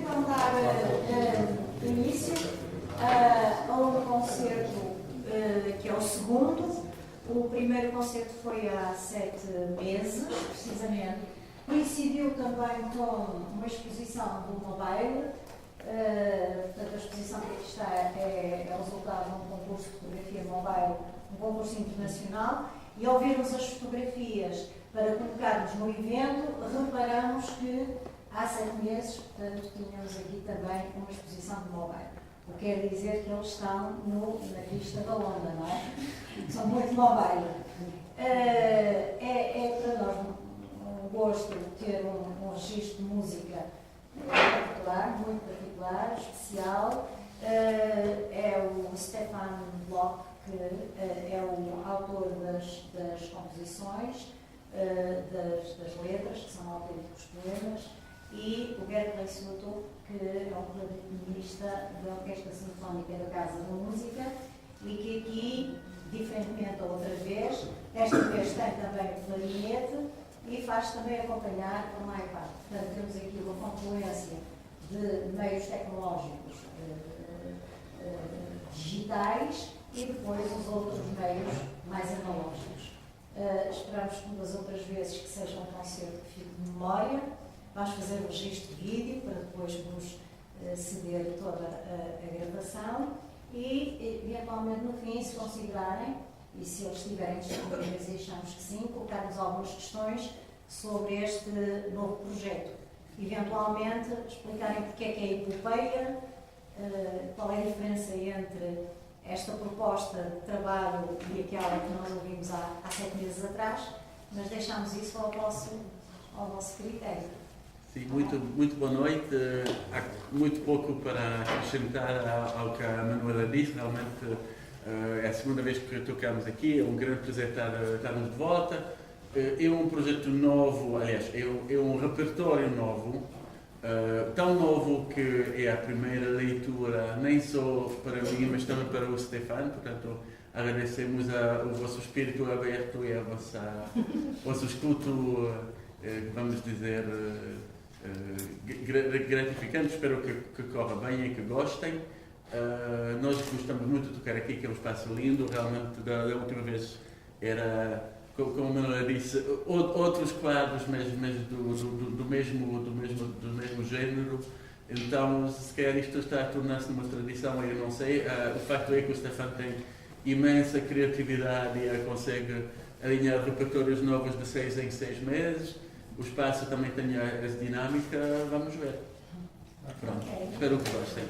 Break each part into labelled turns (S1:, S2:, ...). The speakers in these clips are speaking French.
S1: então dar início a um concerto que é o segundo. O primeiro concerto foi há 7 meses, precisamente. Coincidiu também com uma exposição do Mobile. Portanto, a exposição que aqui está é resultado de um concurso de fotografia Mobile, um concurso internacional. E ao vermos as fotografias para colocarmos no evento, reparamos que há 7 meses, portanto, tínhamos aqui também uma exposição de Mobile. O que quer dizer que eles estão na crista da onda, não é? São muito Mobile. É para nós um gosto ter um registro de música particular, muito particular, especial. É o Stefan Bloch, que é o autor das composições, das letras, que são autênticos poemas, e o Gerd Suto, que é um clarinetista da Orquestra Sinfónica da Casa da Música, e que aqui, diferentemente da outra vez, esta vez tem também o clarinete e faz também acompanhar por um iPad. Portanto, temos aqui uma confluência de meios tecnológicos digitais e depois os outros meios mais analógicos. Esperamos, como das outras vezes, que seja um concerto que fique de memória. Vamos fazer um registro de vídeo para depois vos ceder toda a gravação e, eventualmente, no fim, se considerarem, e se eles estiverem disponíveis e achamos que sim, colocarmos algumas questões sobre este novo projeto. Eventualmente, explicarem porque é que é a epopeia, qual é a diferença entre esta proposta de trabalho e aquela que nós ouvimos há 7 meses atrás, mas deixamos isso ao vosso critério.
S2: Sim, muito boa noite. Há muito pouco para acrescentar ao que a Manuela disse. Realmente é a segunda vez que tocamos aqui, é um grande prazer estarmos de volta. É um projeto novo, aliás, é um repertório novo, tão novo que é a primeira leitura, nem só para mim, mas também para o Stefan. Portanto, agradecemos o vosso espírito aberto e o vosso escuto, vamos dizer, gratificante. Espero que corra bem e que gostem. Nós gostamos muito de tocar aqui, que é um espaço lindo. Realmente, da última vez era, como a Manuela disse, outros quadros, mas do mesmo género. Então, se calhar isto está a tornar-se uma tradição, eu não sei. O facto é que o Stefan tem imensa criatividade e consegue alinhar repertórios novos de 6 em 6 meses. O espaço também tem essa dinâmica, vamos ver. Pronto, espero que gostem.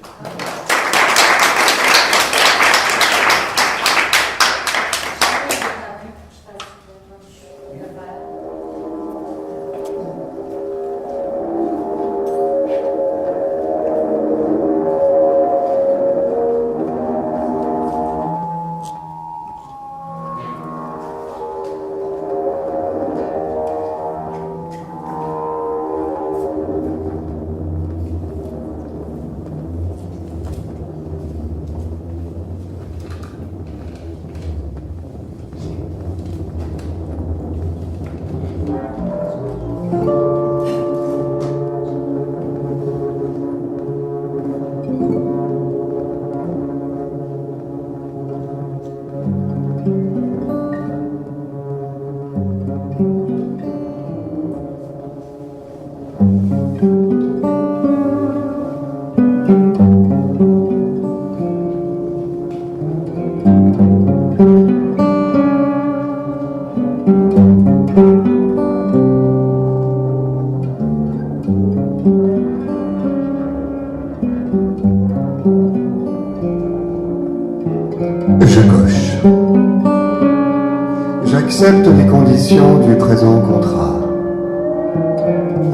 S3: J'accepte les conditions du présent contrat.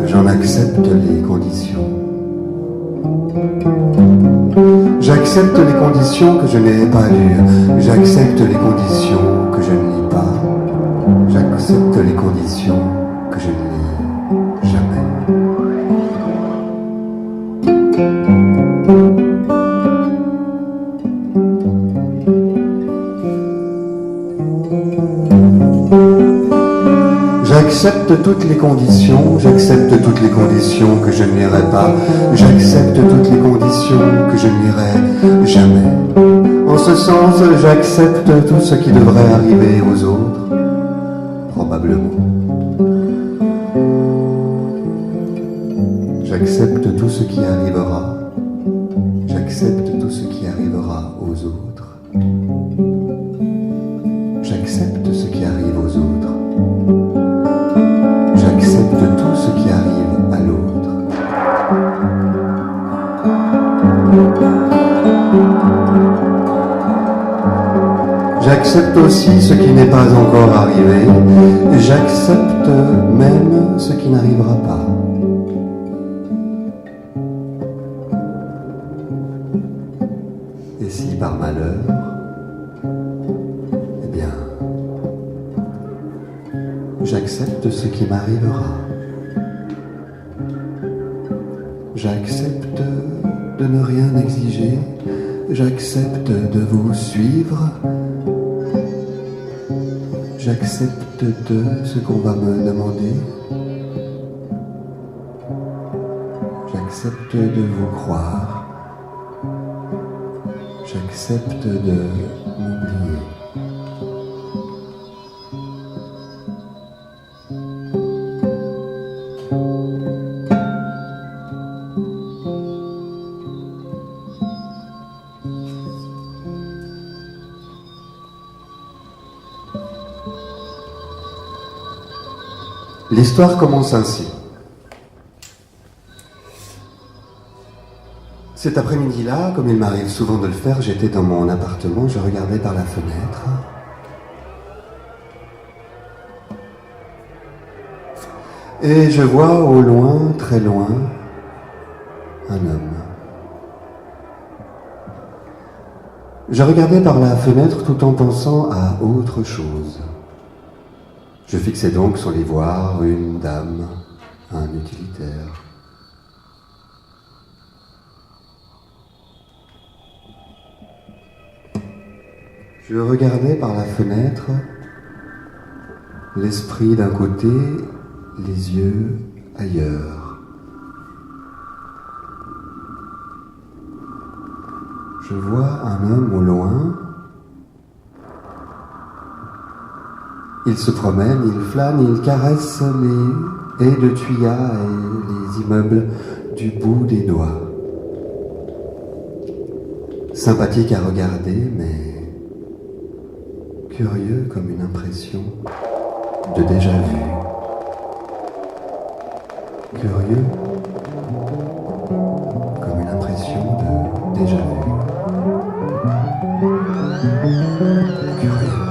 S3: J'en accepte les conditions. J'accepte les conditions que je n'ai pas lues. J'accepte les conditions que je ne lis pas. J'accepte les conditions que je ne lis jamais. J'accepte toutes les conditions, j'accepte toutes les conditions que je n'irai pas, j'accepte toutes les conditions que je n'irai jamais. En ce sens, j'accepte tout ce qui devrait arriver aux autres, probablement. J'accepte tout ce qui arrivera, j'accepte tout ce qui arrivera aux autres. J'accepte ce qui arrive aux autres. J'accepte tout ce qui arrive à l'autre. J'accepte aussi ce qui n'est pas encore arrivé. J'accepte même ce qui n'arrivera pas. Et si par malheur, eh bien, j'accepte ce qui m'arrivera. J'accepte de ne rien exiger. J'accepte de vous suivre. J'accepte de ce qu'on va me demander. J'accepte de vous croire. J'accepte de m'oublier. L'histoire commence ainsi. Cet après-midi-là, comme il m'arrive souvent de le faire, j'étais dans mon appartement, je regardais par la fenêtre. Et je vois au loin, très loin, un homme. Je regardais par la fenêtre tout en pensant à autre chose. Je fixais donc sur l'ivoire une dame, un utilitaire. Je regardais par la fenêtre, l'esprit d'un côté, les yeux ailleurs. Je vois un homme au loin. Il se promène, il flâne, il caresse les haies de tuyas et les immeubles du bout des doigts. Sympathique à regarder, mais curieux comme une impression de déjà-vu. Curieux comme une impression de déjà-vu. Curieux.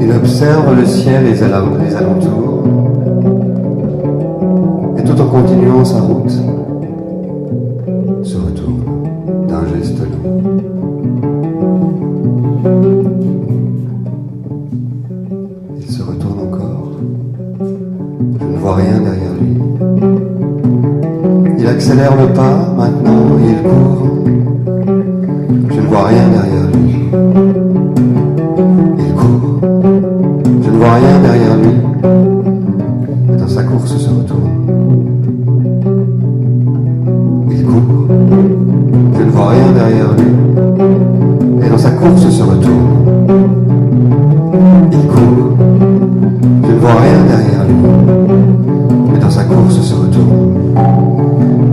S3: Il observe le ciel et les alentours, et tout en continuant sa route, se retourne d'un geste lent. Il se retourne encore. Je ne vois rien derrière lui. Il accélère le pas, maintenant il court. Je ne vois rien derrière lui. Il court. Je ne vois rien derrière lui. Et dans sa course se retourne. Il court. Je ne vois rien derrière lui. Et dans sa course se retourne. Il court. Je ne vois rien derrière lui. Et dans sa course se retourne.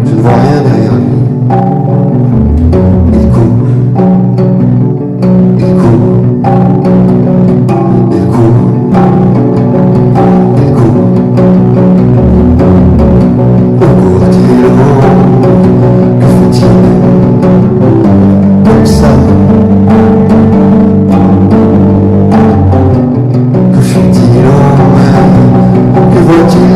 S3: Je ne vois rien derrière lui. Il court. Il court. Il court. Il court. Où court-il? Que fait-il? Comme ça. Que fait-il? Que voit-il?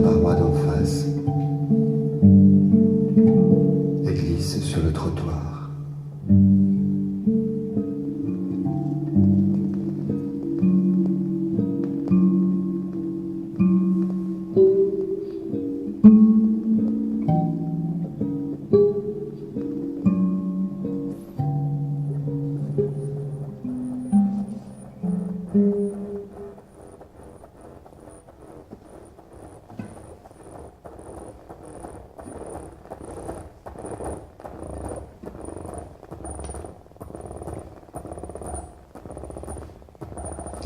S3: paroi d'en face et glisse sur le trottoir.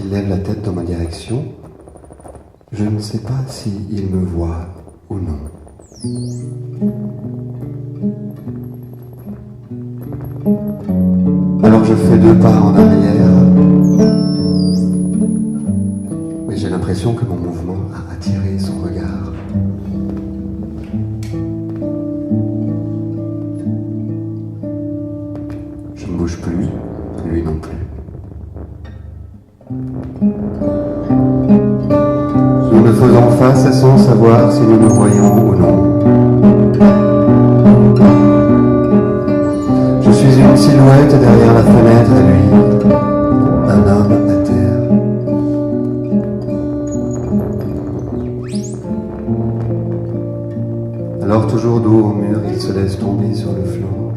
S3: Il lève la tête dans ma direction. Je ne sais pas s'il me voit ou non. Alors je fais 2 pas en arrière. Mais j'ai l'impression que mon mouvement a attiré son regard. Je ne bouge plus, lui non plus. Nous nous faisons face sans savoir si nous nous voyons ou non. Je suis une silhouette derrière la fenêtre et lui, un homme à terre. Alors toujours dos au mur, il se laisse tomber sur le flanc.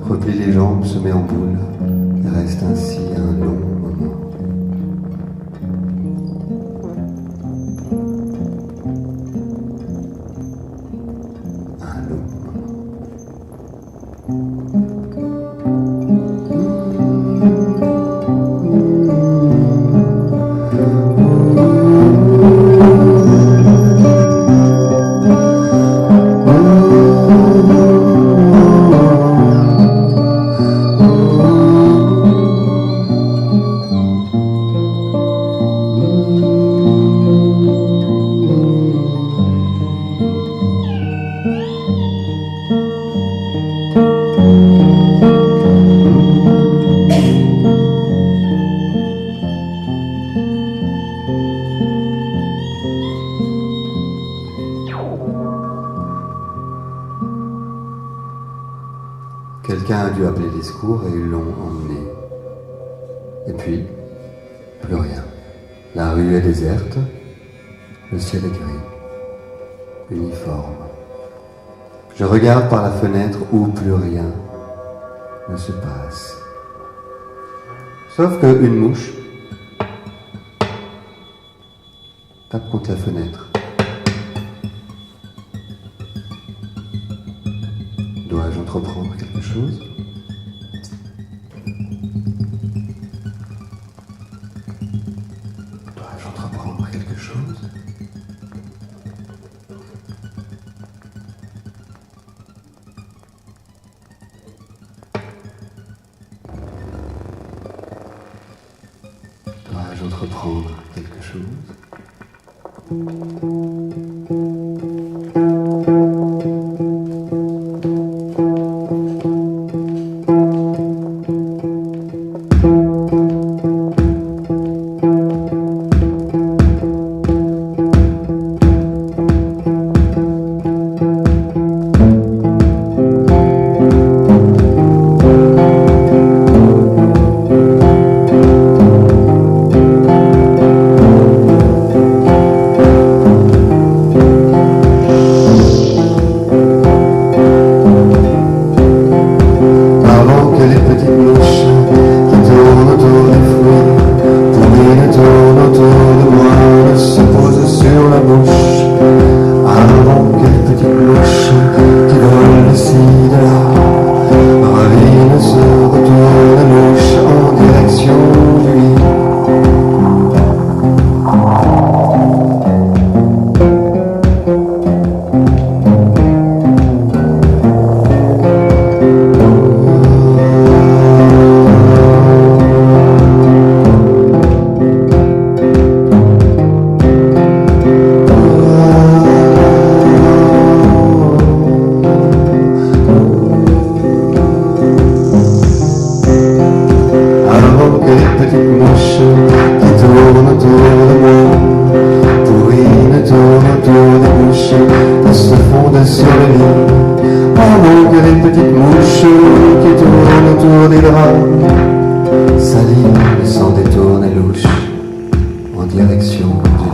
S3: Replie les jambes, se met en boule et reste ainsi un long moment. Un long moment. Quelqu'un a dû appeler les secours et ils l'ont emmené. Et puis, plus rien. La rue est déserte, le ciel est gris, uniforme. Je regarde par la fenêtre où plus rien ne se passe. Sauf qu'une mouche tape contre la fenêtre. Dois-je entreprendre quelque chose ? Dois-je entreprendre quelque chose ? Dois-je entreprendre quelque chose ? sur le lit. Pendant que les petites mouches qui tournent autour des draps s'alignent sans détourner louche en direction du lit.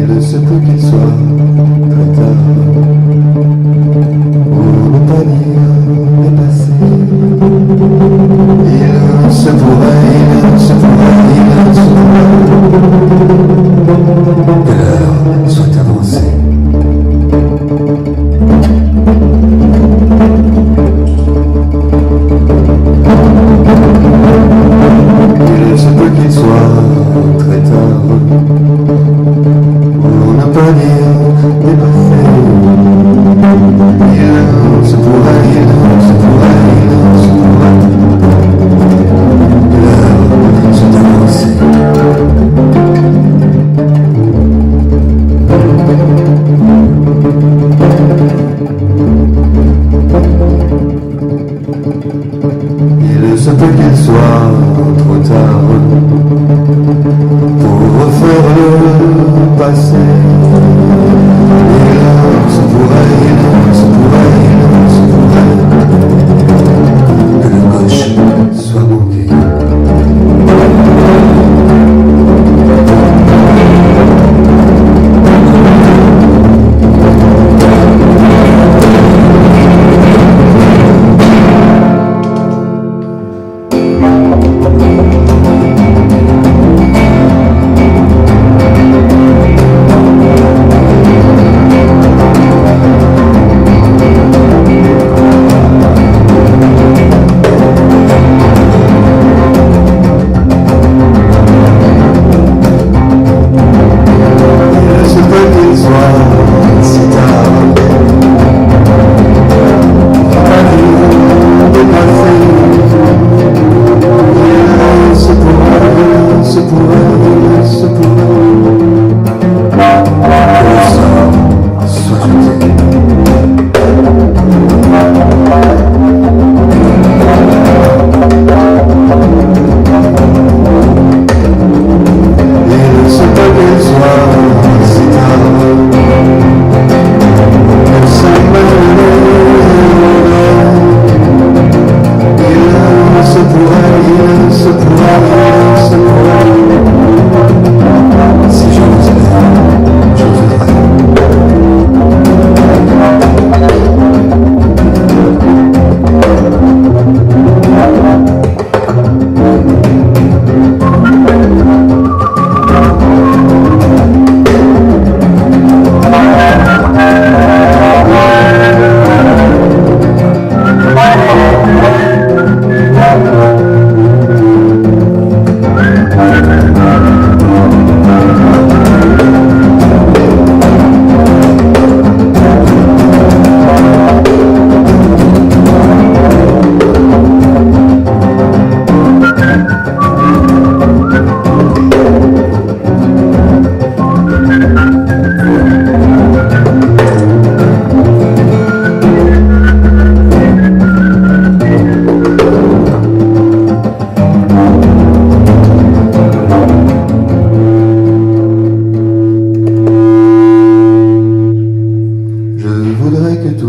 S4: Il se peut qu'il soit très tard pour ne pas dire dépassé. Il se pourrait que l'heure soit avancée.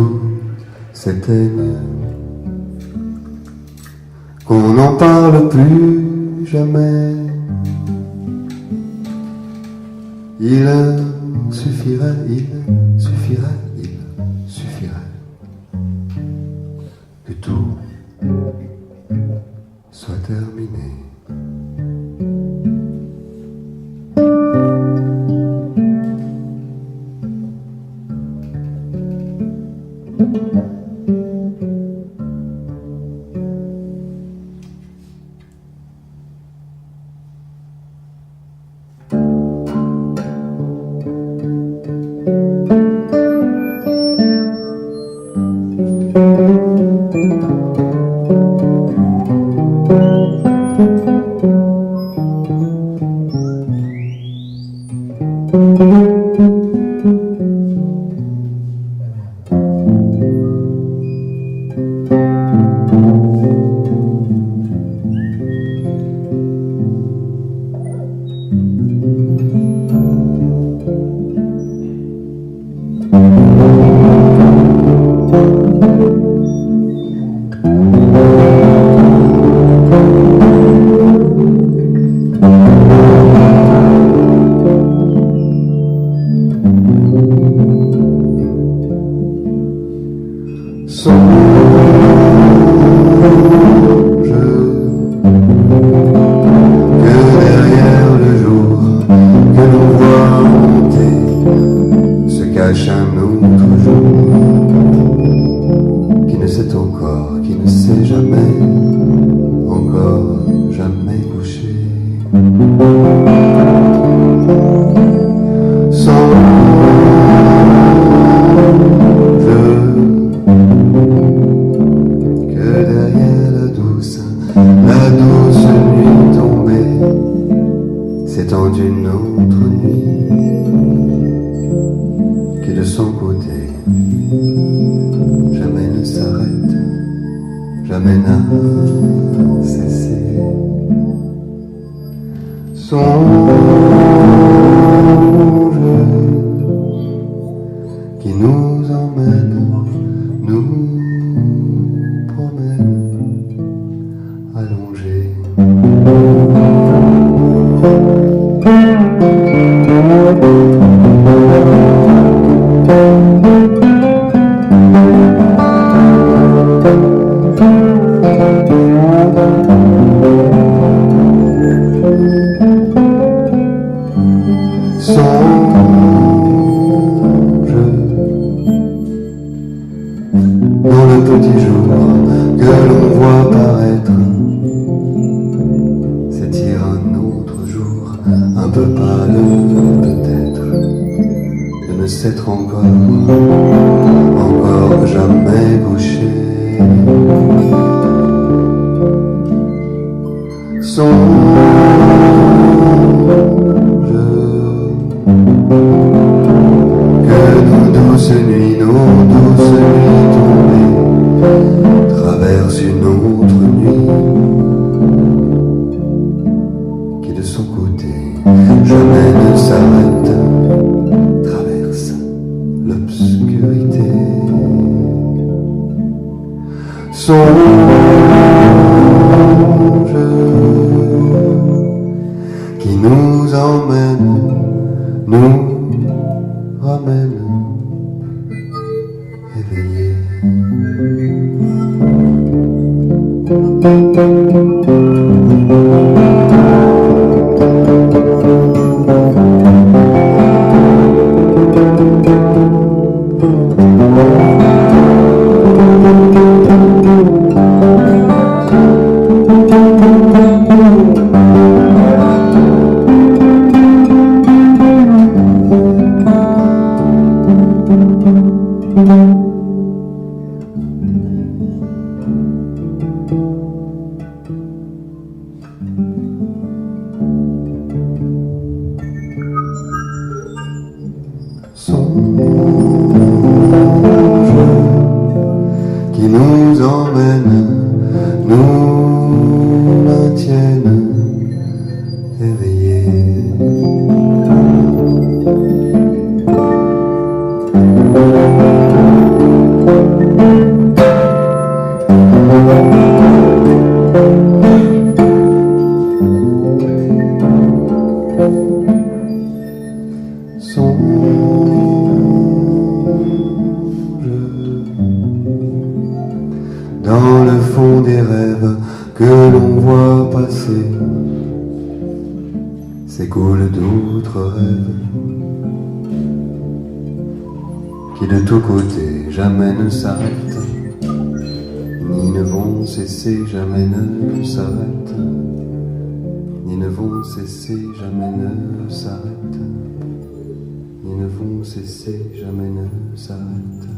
S3: tout s'éteigne, qu'on n'en parle plus jamais. Il suffirait que tout soit terminé. dans le fond des rêves que l'on voit passer, s'écoulent d'autres rêves qui de tous côtés jamais ne s'arrêtent, ni ne vont cesser, jamais ne s'arrêtent, ni ne vont cesser, jamais ne s'arrêtent, ni ne vont cesser, jamais ne s'arrêtent.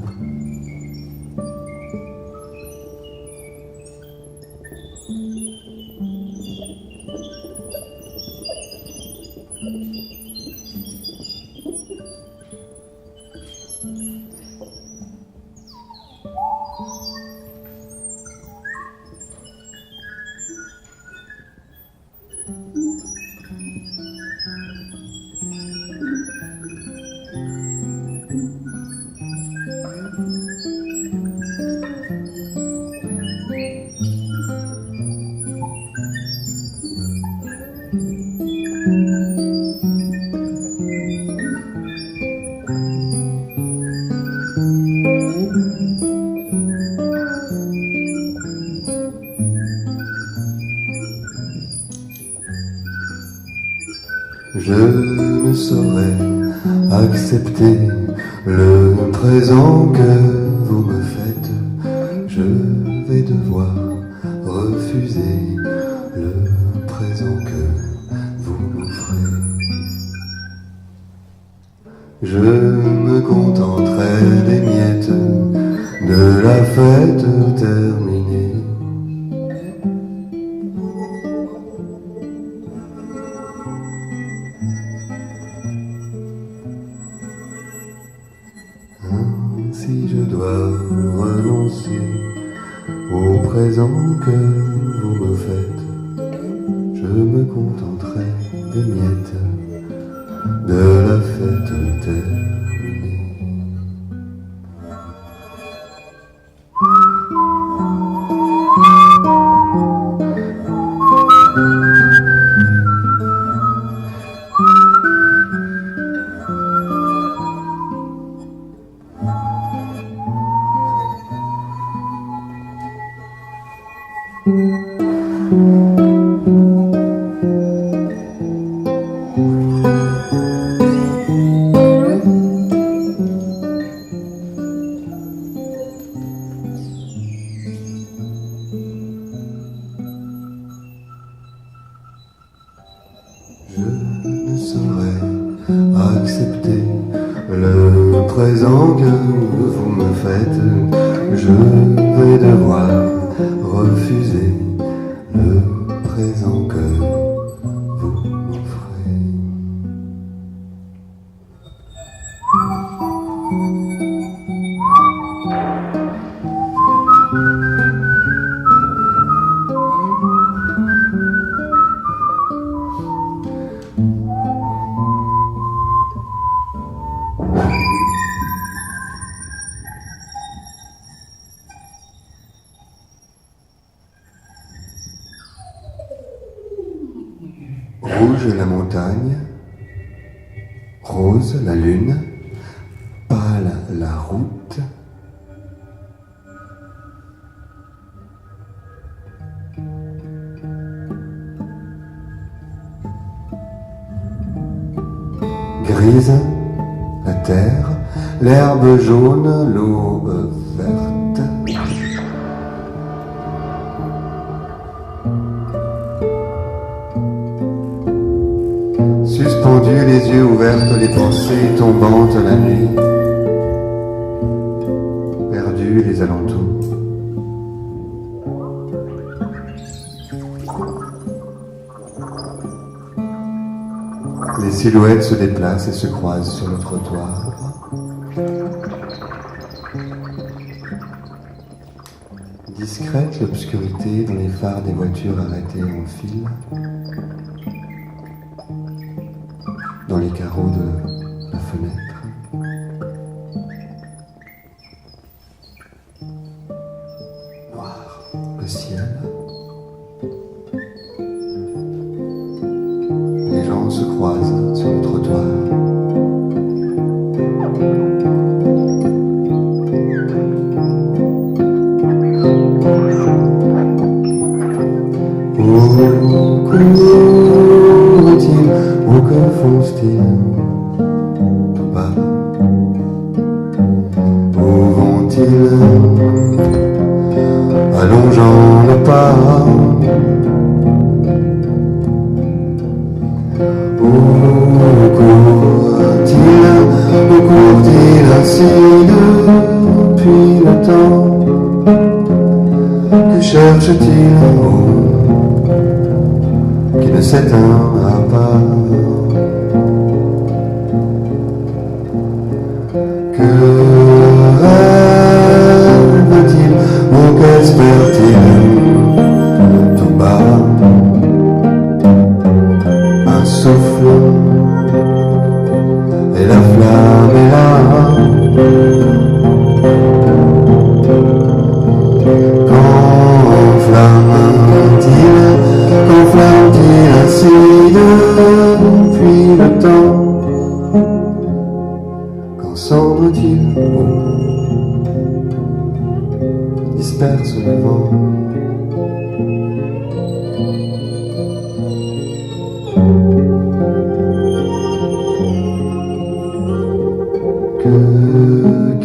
S3: Je ne saurais accepter le présent que vous me faites. Je vais devoir refuser le présent que vous m'offrez. Je me contenterai des miettes de la fête terminée. Si je dois renoncer au présent que vous me faites, je me contenterai des miettes de la fête terminée. Je ne saurais accepter le présent que vous me faites. Je vais devoir refuser le présent que vous m'offrez. Rouge la montagne, rose la lune, pâle la route. Grise la terre, l'herbe jaune, l'eau verte. Suspendus, les yeux ouverts, les pensées tombantes la nuit, perdus les alentours. Les silhouettes se déplacent et se croisent sur le trottoir. Discrète l'obscurité dans les phares des voitures arrêtées en file, dans les carreaux de la fenêtre. Noir le ciel. Les gens se croisent sur le trottoir. courent-ils, ou que font-ils tout bas? Où vont-ils, allongeant le pas? Où courent-ils ainsi depuis le temps? Que cherche-t-il qui ne s'éteindra pas? Que rêve-t-il ou qu'espère-t-il tout bas? Un souffle et la flamme est là. Qu'enflamme-t-il ainsi depuis le temps? Qu'en cendre-t-il disperse le vent? Que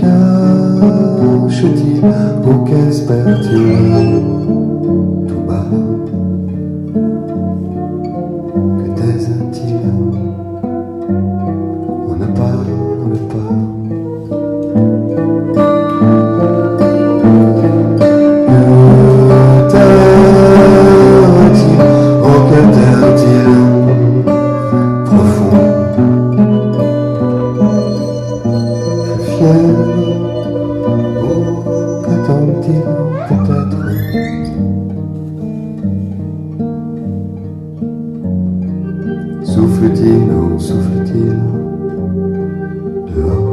S3: cache-t-il ou qu'espère-t-il tout bas? Que taise-t-il? On ne parle pas. Que taire-t-il? Oh, que taire-t-il profond? Fier, oh, qu'attend-il peut-être? Souffle-t-il, oh, souffle-t-il dehors?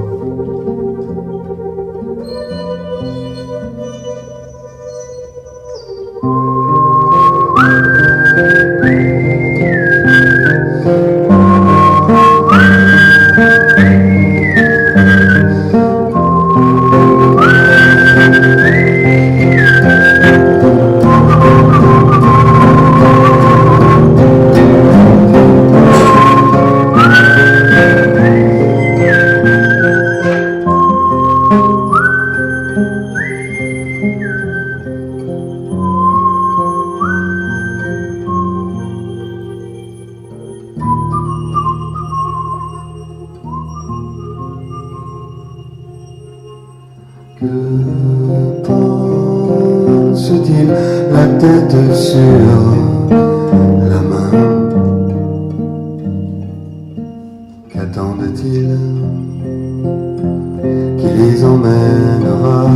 S3: Que pense-t-il la tête sur la main? Qu'attendent-ils qui les emmènera?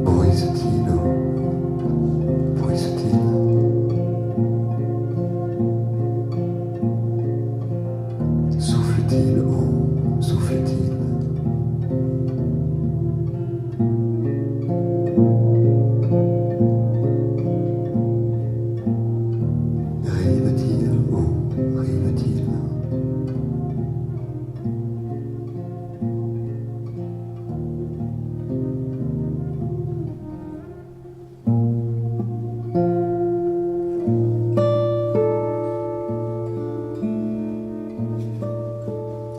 S3: Bruise-t-il, oh, bruise-t-il? Souffle-t-il, oh, souffle-t-il? Rive-t-il, oh, rive-t-il?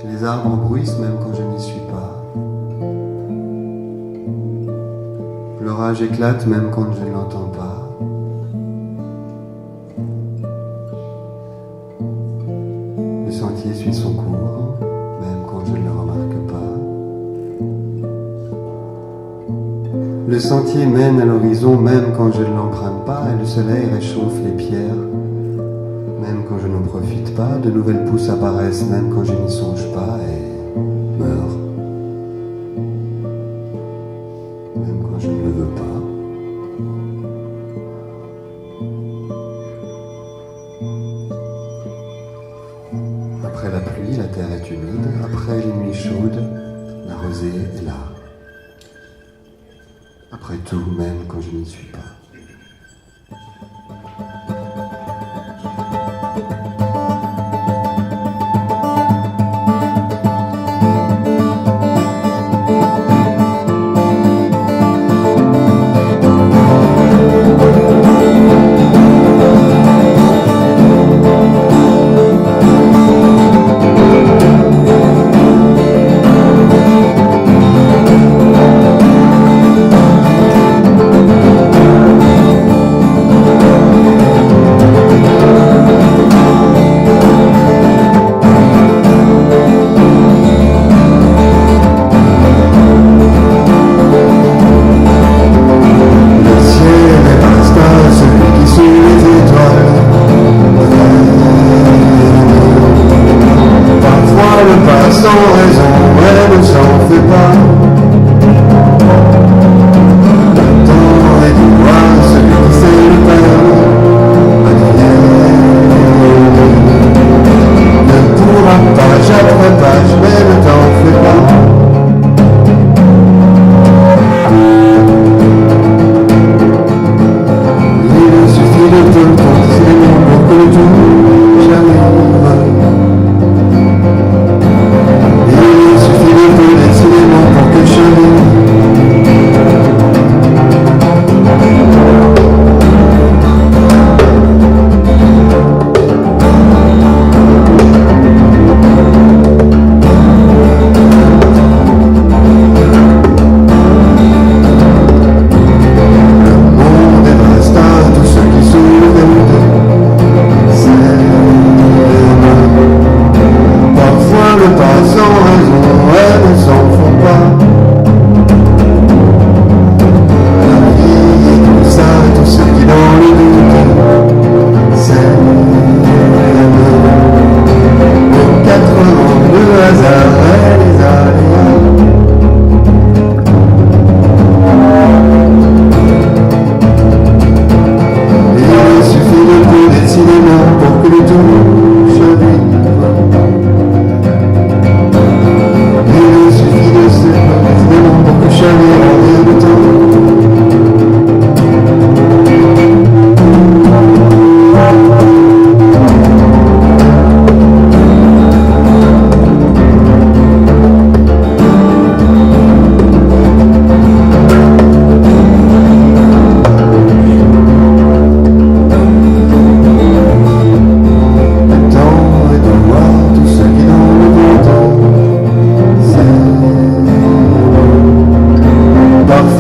S3: Les arbres bruissent même quand je n'y suis pas. L'orage éclate même quand je ne l'entends pas. Le sentier suit son cours, même quand je ne le remarque pas. Le sentier mène à l'horizon même quand je ne l'emprunte pas, et le soleil réchauffe les pierres même quand je n'en profite pas. De nouvelles pousses apparaissent même quand je n'y songe pas, et meurent même quand je ne le veux pas. Après la pluie, la terre est humide. Après les nuits chaudes, la rosée est là. Après tout, même quand je n'y suis pas.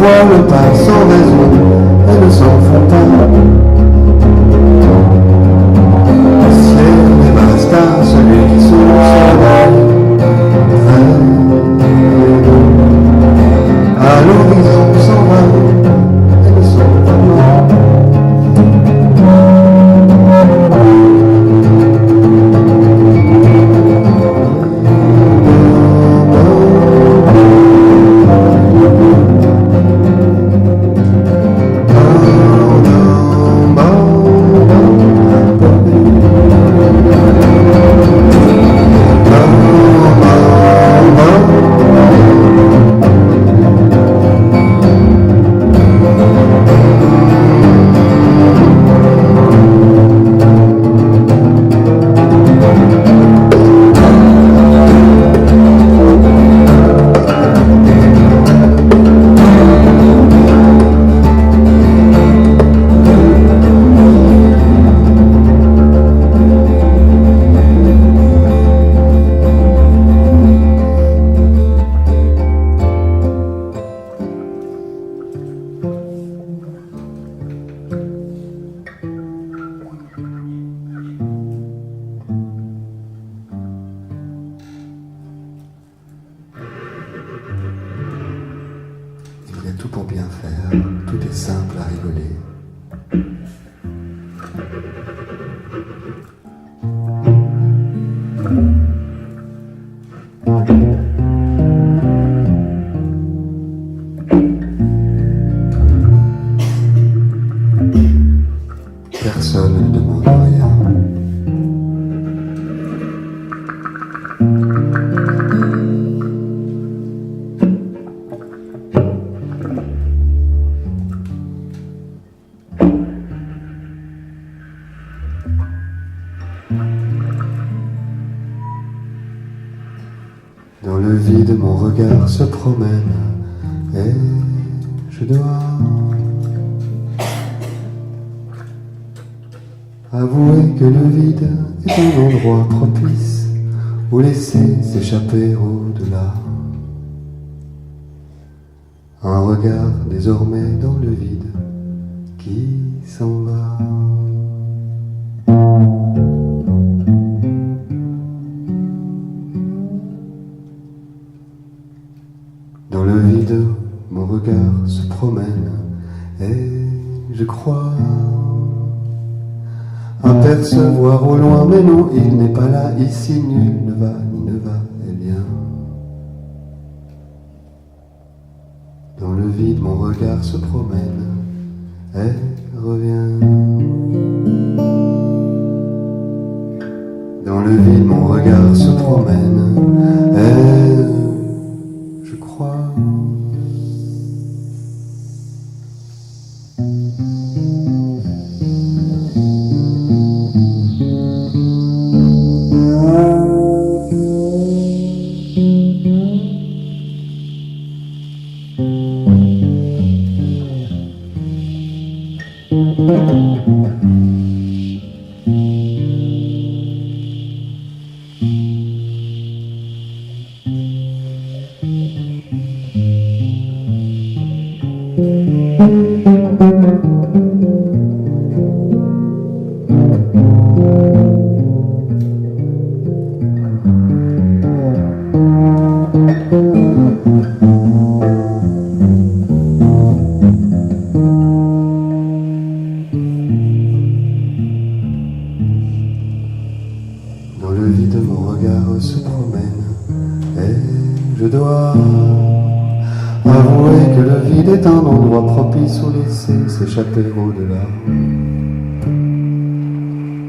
S3: voilent pas sans raison, elles ne s'en font pas. Ciel et basta, celui qui s'en à l'horizon s'en va, elles ne s'en vont pas. Il y a tout pour bien faire, tout est simple à rigoler. Personne ne demande rien. Dans le vide, mon regard se promène et je dois avouer que le vide est un endroit propice où laisser s'échapper au-delà. Un regard désormais dans le vide qui s'en va. Dans le vide, mon regard se promène et je crois apercevoir au loin, mais non, il n'est pas là, ici nul ne va, ni ne va, et bien. Dans le vide, mon regard se promène et revient. Dans le vide, mon regard se promène et je crois. Dans le vide, mon regard se promène et je dois avouer que le vide est un endroit propice où laisser s'échapper au-delà.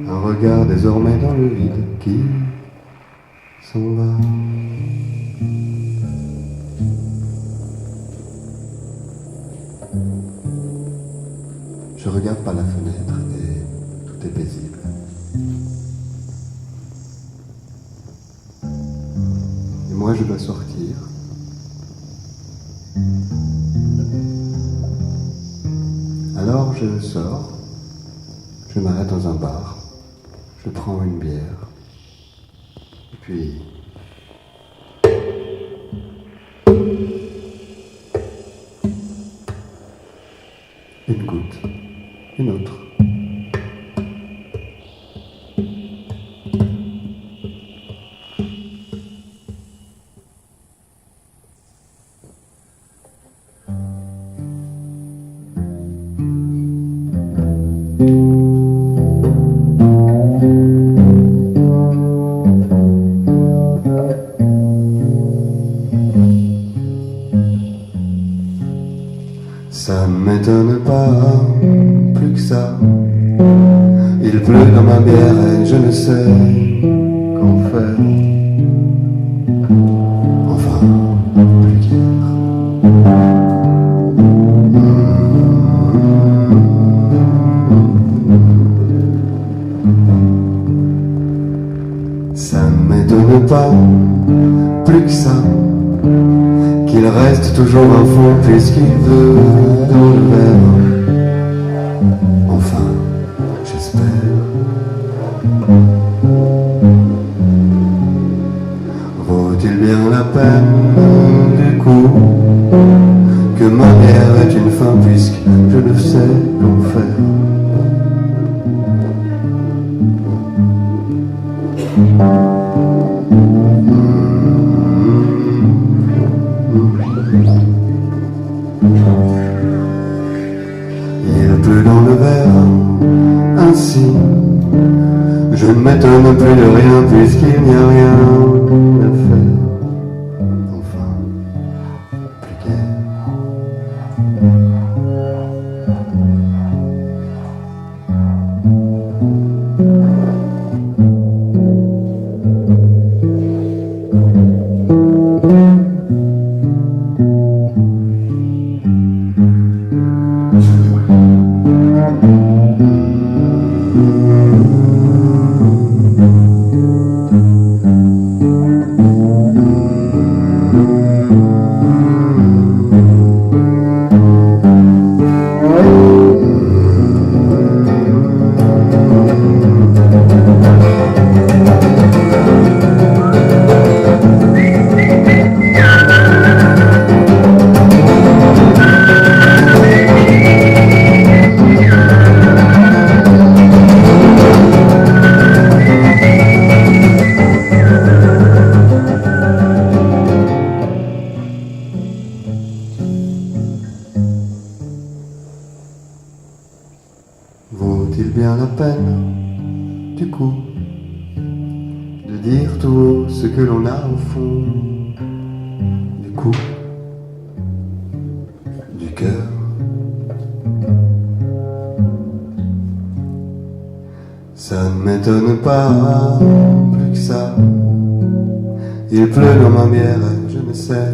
S3: Un regard désormais dans le vide qui s'en va. Je regarde par la fenêtre et tout est paisible. Et moi je dois sortir. Alors je sors, je m'arrête dans un bar, je prends une bière, et puis une goutte, une autre. Ça ne m'étonne pas plus que ça. Il pleut dans ma bière et je ne sais qu'en faire. Enfin, plus qu'hier. Ça ne m'étonne pas plus que ça. Qu'il reste toujours un fond puisqu'il veut dans le verre. Enfin, j'espère. Vaut-il bien la peine du coup que ma bière est une fin puisque je ne sais qu'en faire? Il pleut dans le verre, ainsi je ne m'étonne plus de rien puisqu'il n'y a rien à faire. Enfin, plus qu'hier. Vaut-il bien la peine, du coup, de dire tout haut ce que l'on a au fond du cou, du cœur? Ça ne m'étonne pas plus que ça. Il pleut dans ma bière et je ne sais